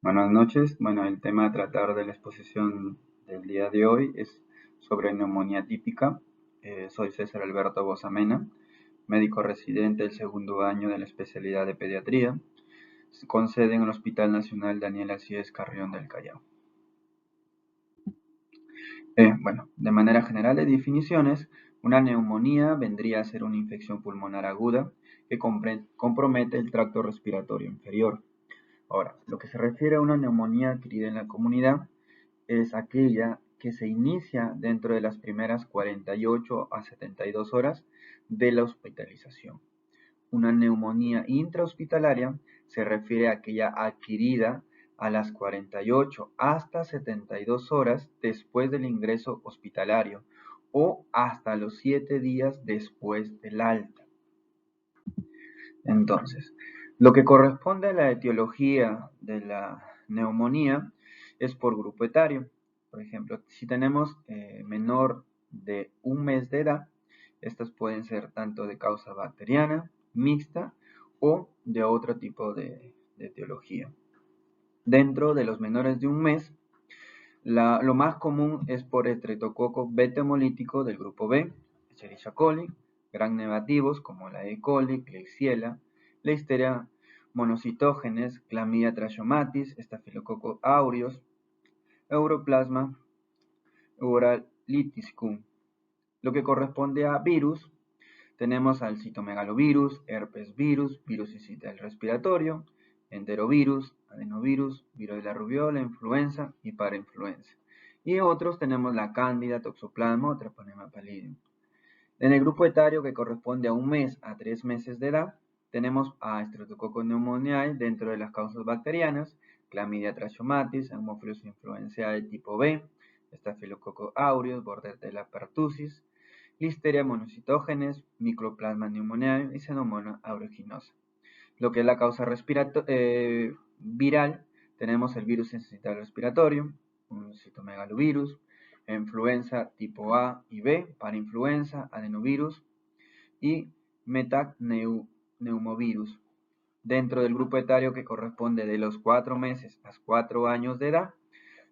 Buenas noches. Bueno, el tema a tratar de la exposición del día de hoy es sobre neumonía típica. Soy César Alberto Bosamena, médico residente del segundo año de la especialidad de pediatría, con sede en el Hospital Nacional Daniel Alcides Carrión del Callao. Bueno, de manera general de definiciones, una neumonía vendría a ser una infección pulmonar aguda que compromete el tracto respiratorio inferior. Ahora, lo que se refiere a una neumonía adquirida en la comunidad es aquella que se inicia dentro de las primeras 48 a 72 horas de la hospitalización. Una neumonía intrahospitalaria se refiere a aquella adquirida a las 48 hasta 72 horas después del ingreso hospitalario o hasta los 7 días después del alta. Entonces, lo que corresponde a la etiología de la neumonía es por grupo etario. Por ejemplo, si tenemos menor de un mes de edad, estas pueden ser tanto de causa bacteriana, mixta o de otro tipo de etiología. Dentro de los menores de un mes, lo más común es por estreptococo beta hemolítico del grupo B, Escherichia coli, gram negativos como la E. coli, Klebsiella, Listeria monocitógenes, Clamidia trachomatis, Staphylococcus aureus, Europlasma uraliticum. Lo que corresponde a virus, tenemos al citomegalovirus, herpes virus, virus sincitial respiratorio, enterovirus, adenovirus, virus de la rubiola, influenza y parainfluenza. Y otros tenemos la cándida, toxoplasma o treponema pallidum. En el grupo etario que corresponde a 1 mes a 3 meses de edad, tenemos a Streptococcus pneumoniae dentro de las causas bacterianas, Clamidia trachomatis, Haemophilus influenzae tipo B, Staphylococcus aureus, Bordetella pertussis, Listeria monocitógenes, Mycoplasma pneumoniae y Pseudomonas aeruginosa. Lo que es la causa viral, tenemos el virus sensitivo respiratorio, un citomegalovirus, influenza tipo A y B, parainfluenza, adenovirus y metapneumovirus. Dentro del grupo etario que corresponde de los 4 meses a 4 años de edad,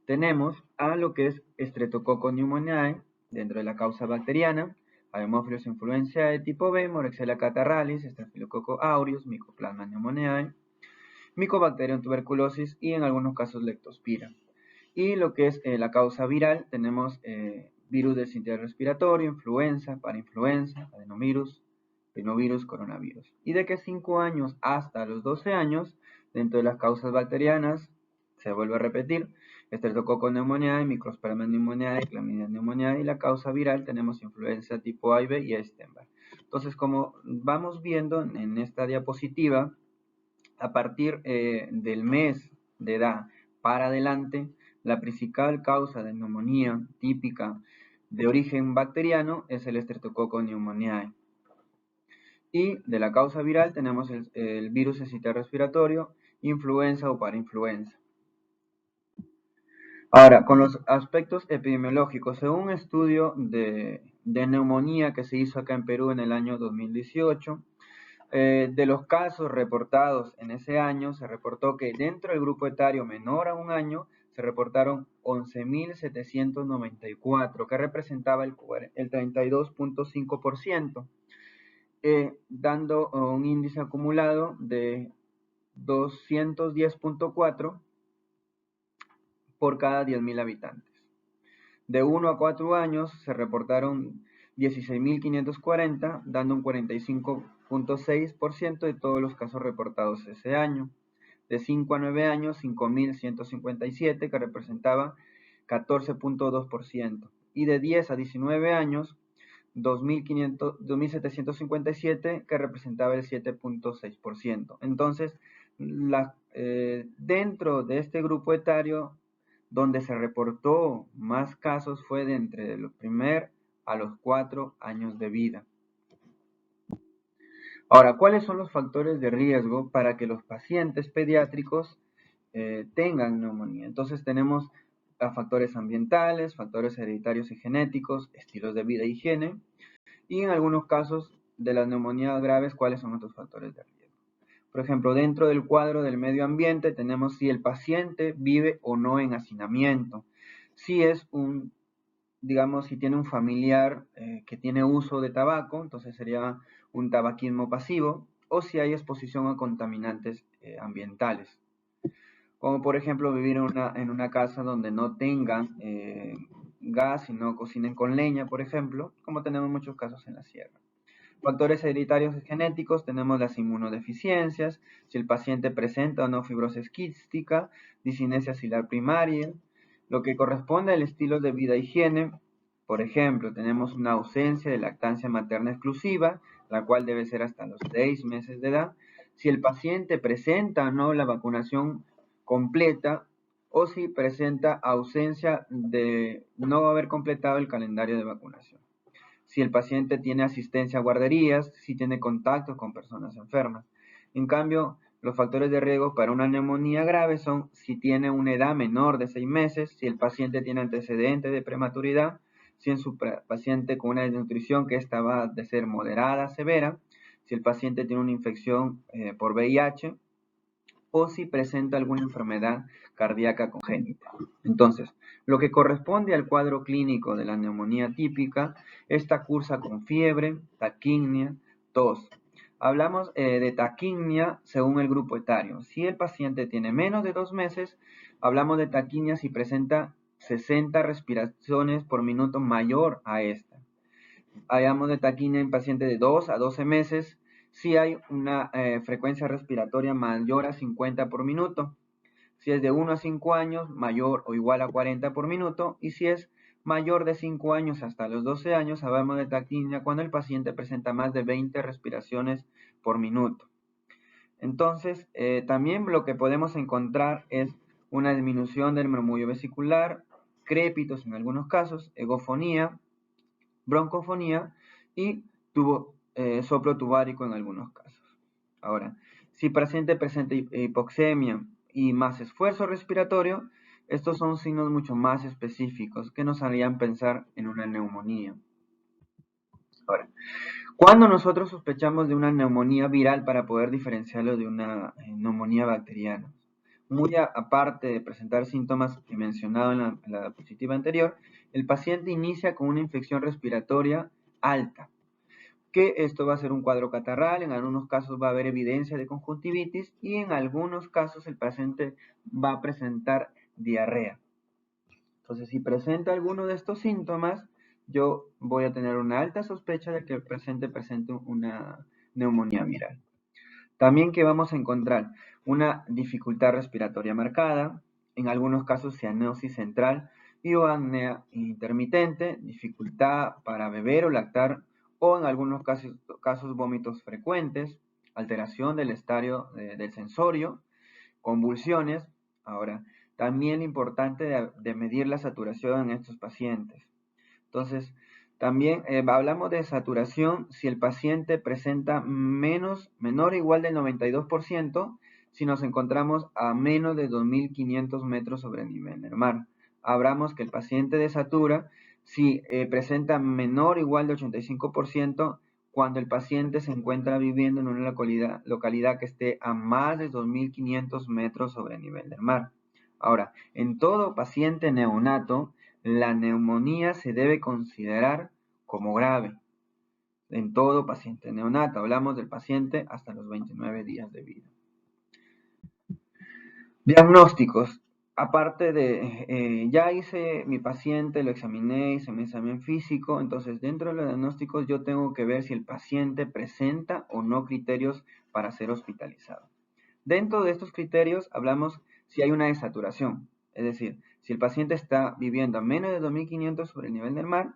tenemos a lo que es Streptococcus pneumoniae, dentro de la causa bacteriana, Haemophilus influenzae tipo B, Moraxella catarrhalis, Staphylococcus aureus, Mycoplasma pneumoniae, Mycobacterium tuberculosis y en algunos casos Leptospira. Y lo que es la causa viral, tenemos virus del sistema respiratorio, influenza, parainfluenza, adenovirus, rinovirus, coronavirus. Y de que 5 años hasta los 12 años, dentro de las causas bacterianas, se vuelve a repetir, Streptococcus pneumoniae, Microsporidium pneumoniae, Clamidia pneumoniae, y la causa viral tenemos influenza tipo A y B y Epstein-Barr. Entonces, como vamos viendo en esta diapositiva, a partir del mes de edad para adelante, la principal causa de neumonía típica de origen bacteriano es el Streptococcus pneumoniae. Y de la causa viral tenemos el virus sincitial respiratorio, influenza o parainfluenza. Ahora, con los aspectos epidemiológicos, según un estudio de neumonía que se hizo acá en Perú en el año 2018, de los casos reportados en ese año, se reportó que dentro del grupo etario menor a 1 año se reportaron 11.794, que representaba el 32.5%, dando un índice acumulado de 210.4 por cada 10.000 habitantes. De 1 a 4 años se reportaron 16.540, dando un 45.6% de todos los casos reportados ese año. De 5 a 9 años, 5.157, que representaba 14.2%. Y de 10 a 19 años, 2.757, que representaba el 7.6%. Entonces, dentro de este grupo etario, donde se reportó más casos fue de entre los 1 a los 4 años de vida. Ahora, ¿cuáles son los factores de riesgo para que los pacientes pediátricos tengan neumonía? Entonces tenemos factores ambientales, factores hereditarios y genéticos, estilos de vida e higiene, y en algunos casos de las neumonías graves, ¿cuáles son otros factores de riesgo? Por ejemplo, dentro del cuadro del medio ambiente tenemos si el paciente vive o no en hacinamiento, si es un, digamos, si tiene un familiar que tiene uso de tabaco, entonces sería un tabaquismo pasivo, o si hay exposición a contaminantes ambientales, como por ejemplo vivir en una casa donde no tengan gas y no cocinen con leña, por ejemplo, como tenemos muchos casos en la sierra. Factores hereditarios y genéticos, tenemos las inmunodeficiencias, si el paciente presenta o no fibrosis quística, discinesia axilar primaria, lo que corresponde al estilo de vida e higiene. Por ejemplo, tenemos una ausencia de lactancia materna exclusiva, la cual debe ser hasta los 6 meses de edad. Si el paciente presenta o no la vacunación completa o si presenta ausencia de no haber completado el calendario de vacunación. Si el paciente tiene asistencia a guarderías, si tiene contacto con personas enfermas. En cambio, los factores de riesgo para una neumonía grave son si tiene una edad menor de 6 meses, si el paciente tiene antecedentes de prematuridad, si en su paciente con una desnutrición que esta va de ser moderada a severa, si el paciente tiene una infección por VIH o si presenta alguna enfermedad cardíaca congénita. Entonces, lo que corresponde al cuadro clínico de la neumonía típica, esta cursa con fiebre, taquimia, tos. Hablamos de taquimia según el grupo etario. Si el paciente tiene menos de 2 meses, hablamos de taquimia si presenta 60 respiraciones por minuto mayor a esta. Hablamos de taquimia en pacientes de 2 a 12 meses si hay una frecuencia respiratoria mayor a 50 por minuto. Si es de 1 a 5 años, mayor o igual a 40 por minuto. Y si es mayor de 5 años hasta los 12 años, hablamos de taquimia cuando el paciente presenta más de 20 respiraciones por minuto. Entonces, también lo que podemos encontrar es una disminución del murmullo vesicular, crépitos en algunos casos, egofonía, broncofonía y soplo tubárico en algunos casos. Ahora, si el paciente presenta hipoxemia y más esfuerzo respiratorio, estos son signos mucho más específicos que nos harían pensar en una neumonía. Ahora, ¿cuándo nosotros sospechamos de una neumonía viral para poder diferenciarlo de una neumonía bacteriana? Muy aparte de presentar síntomas que he mencionado en la diapositiva anterior, el paciente inicia con una infección respiratoria alta, que esto va a ser un cuadro catarral, en algunos casos va a haber evidencia de conjuntivitis y en algunos casos el paciente va a presentar diarrea. Entonces, si presenta alguno de estos síntomas, yo voy a tener una alta sospecha de que el paciente presente una neumonía viral. También que vamos a encontrar una dificultad respiratoria marcada, en algunos casos cianosis central y o apnea intermitente, dificultad para beber o lactar, o en algunos casos vómitos frecuentes, alteración del estadio del sensorio, convulsiones. Ahora, también lo importante de medir la saturación en estos pacientes. Entonces, también hablamos de saturación si el paciente presenta menor o igual del 92%, si nos encontramos a menos de 2.500 metros sobre el nivel del mar. Hablamos que el paciente desatura si presenta menor o igual de 85% cuando el paciente se encuentra viviendo en una localidad que esté a más de 2.500 metros sobre el nivel del mar. Ahora, en todo paciente neonato, la neumonía se debe considerar como grave. En todo paciente neonato, hablamos del paciente hasta los 29 días de vida. Diagnósticos. Aparte de, ya hice mi paciente, lo examiné, hice mi examen físico, entonces dentro de los diagnósticos yo tengo que ver si el paciente presenta o no criterios para ser hospitalizado. Dentro de estos criterios hablamos si hay una desaturación, es decir, si el paciente está viviendo a menos de 2.500 sobre el nivel del mar,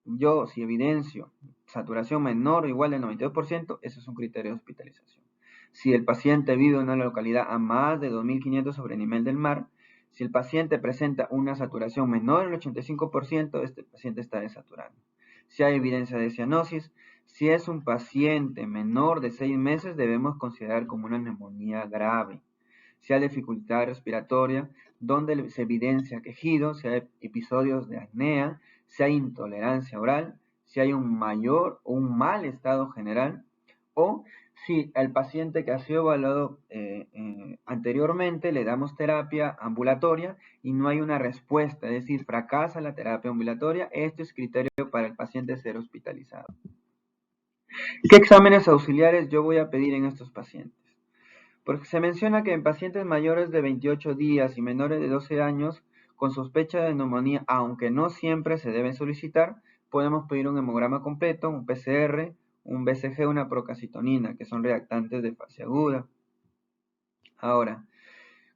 yo si evidencio saturación menor o igual del 92%, eso es un criterio de hospitalización. Si el paciente vive en una localidad a más de 2.500 sobre el nivel del mar, si el paciente presenta una saturación menor del 85%, este paciente está desaturando. Si hay evidencia de cianosis, si es un paciente menor de 6 meses, debemos considerar como una neumonía grave. Si hay dificultad respiratoria, donde se evidencia quejido, si hay episodios de apnea, si hay intolerancia oral, si hay un mayor o un mal estado general, o Si al paciente que ha sido evaluado anteriormente le damos terapia ambulatoria y no hay una respuesta, es decir, fracasa la terapia ambulatoria, esto es criterio para el paciente ser hospitalizado. ¿Qué exámenes auxiliares yo voy a pedir en estos pacientes? Porque se menciona que en pacientes mayores de 28 días y menores de 12 años con sospecha de neumonía, aunque no siempre se deben solicitar, podemos pedir un hemograma completo, un PCR, un BCG, una procalcitonina, que son reactantes de fase aguda. Ahora,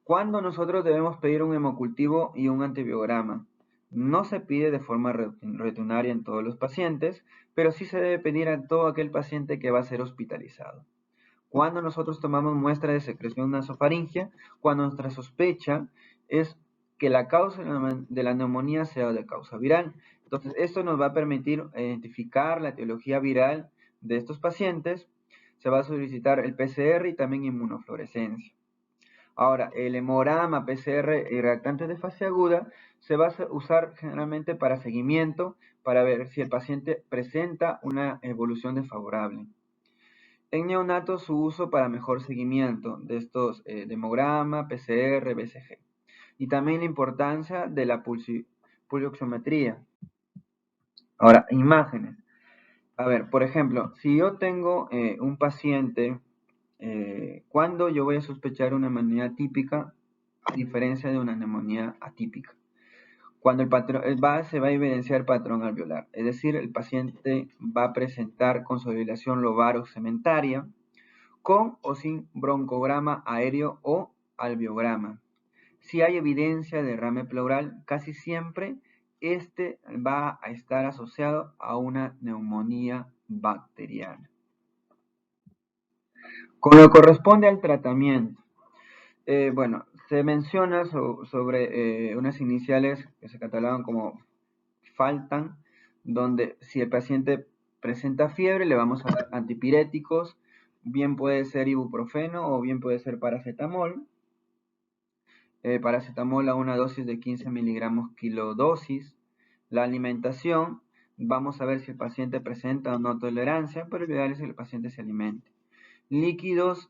¿cuándo nosotros debemos pedir un hemocultivo y un antibiograma? No se pide de forma rutinaria en todos los pacientes, pero sí se debe pedir a todo aquel paciente que va a ser hospitalizado. Cuando nosotros tomamos muestra de secreción nasofaringea, cuando nuestra sospecha es que la causa de la neumonía sea de causa viral. Entonces, esto nos va a permitir identificar la etiología viral de estos pacientes. Se va a solicitar el PCR y también inmunofluorescencia. Ahora, el hemograma, PCR y reactantes de fase aguda se va a usar generalmente para seguimiento, para ver si el paciente presenta una evolución desfavorable. En neonatos su uso para mejor seguimiento de estos hemograma, PCR, BCG. Y también la importancia de la pulsiometría. Ahora, imágenes. A ver, por ejemplo, si yo tengo un paciente, ¿cuándo yo voy a sospechar una neumonía típica a diferencia de una neumonía atípica? Cuando el patrón se va a evidenciar patrón alveolar, es decir, el paciente va a presentar consolidación lobaro-cementaria, con o sin broncograma aéreo o alveograma. Si hay evidencia de derrame pleural, casi siempre este va a estar asociado a una neumonía bacteriana. Con lo que corresponde al tratamiento, bueno, se menciona sobre unas iniciales que se catalogan como faltan, donde si el paciente presenta fiebre, le vamos a dar antipiréticos, bien puede ser ibuprofeno o bien puede ser paracetamol. Paracetamol a una dosis de 15 miligramos kilodosis. La alimentación, vamos a ver si el paciente presenta o no tolerancia, pero lo ideal es que el paciente se alimente. Líquidos,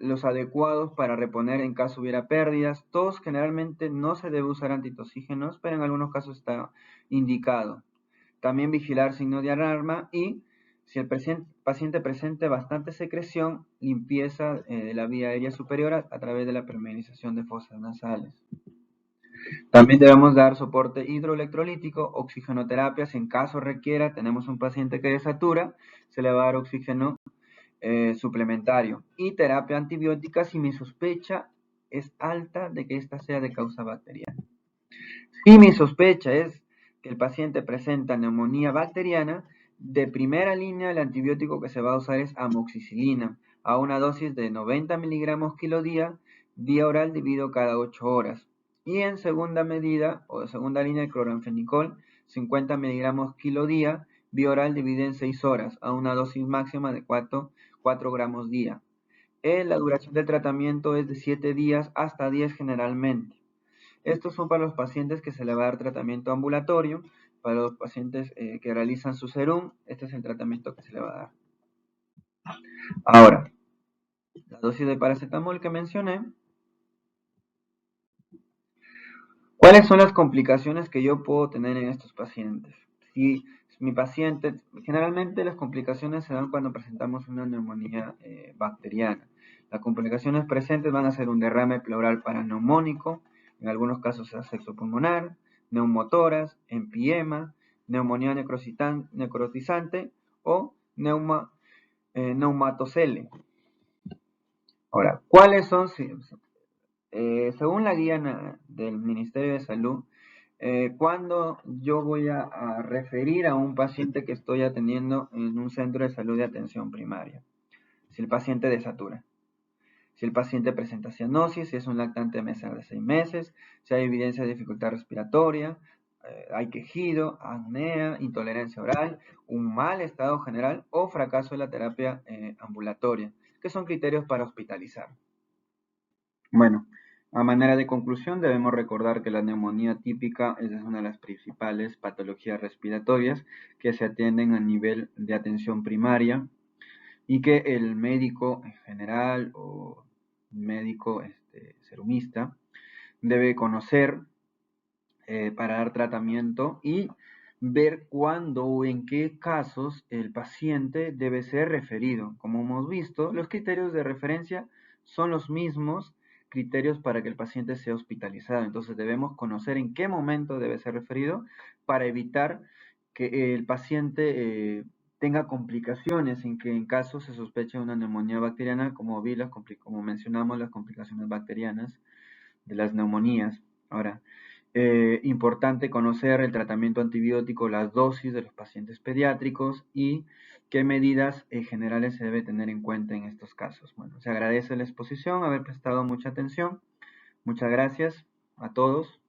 los adecuados para reponer en caso hubiera pérdidas. Todos generalmente no se debe usar antitoxígenos, pero en algunos casos está indicado. También vigilar signos de alarma y si el paciente presenta bastante secreción, limpieza de la vía aérea superior a través de la permeabilización de fosas nasales. También debemos dar soporte hidroelectrolítico, oxigenoterapia, si en caso requiera, tenemos un paciente que desatura, se le va a dar oxígeno suplementario y terapia antibiótica si mi sospecha es alta de que esta sea de causa bacteriana. Si mi sospecha es que el paciente presenta neumonía bacteriana, de primera línea el antibiótico que se va a usar es amoxicilina a una dosis de 90 miligramos kilodía, vía oral dividido cada 8 horas. Y en segunda medida o de segunda línea el cloranfenicol, 50 miligramos kilodía, vía oral dividida en 6 horas a una dosis máxima de 4 gramos día. La duración del tratamiento es de 7 días hasta 10 generalmente. Estos son para los pacientes que se le va a dar tratamiento ambulatorio, para los pacientes que realizan su serum, este es el tratamiento que se le va a dar. Ahora, la dosis de paracetamol que mencioné. ¿Cuáles son las complicaciones que yo puedo tener en estos pacientes? Si mi paciente, generalmente las complicaciones se dan cuando presentamos una neumonía bacteriana. Las complicaciones presentes van a ser un derrame pleural paraneumónico, en algunos casos será sexo pulmonar, neumotoras, empiema, neumonía necrotizante o neumatocele. Ahora, ¿cuáles son? Según la guía del Ministerio de Salud, cuando yo voy a referir a un paciente que estoy atendiendo en un centro de salud de atención primaria, si el paciente desatura, si el paciente presenta cianosis, si es un lactante menor de 6 meses, si hay evidencia de dificultad respiratoria, hay quejido, apnea, intolerancia oral, un mal estado general o fracaso de la terapia ambulatoria, que son criterios para hospitalizar. Bueno, a manera de conclusión, debemos recordar que la neumonía típica es una de las principales patologías respiratorias que se atienden a nivel de atención primaria. y que el médico en general o médico serumista debe conocer para dar tratamiento y ver cuándo o en qué casos el paciente debe ser referido. Como hemos visto, los criterios de referencia son los mismos criterios para que el paciente sea hospitalizado. Entonces debemos conocer en qué momento debe ser referido para evitar que el paciente tenga complicaciones, en que en caso se sospeche una neumonía bacteriana, como como mencionamos, las complicaciones bacterianas de las neumonías. Ahora, importante conocer el tratamiento antibiótico, las dosis de los pacientes pediátricos y qué medidas generales se debe tener en cuenta en estos casos. Bueno, se agradece la exposición, haber prestado mucha atención. Muchas gracias a todos.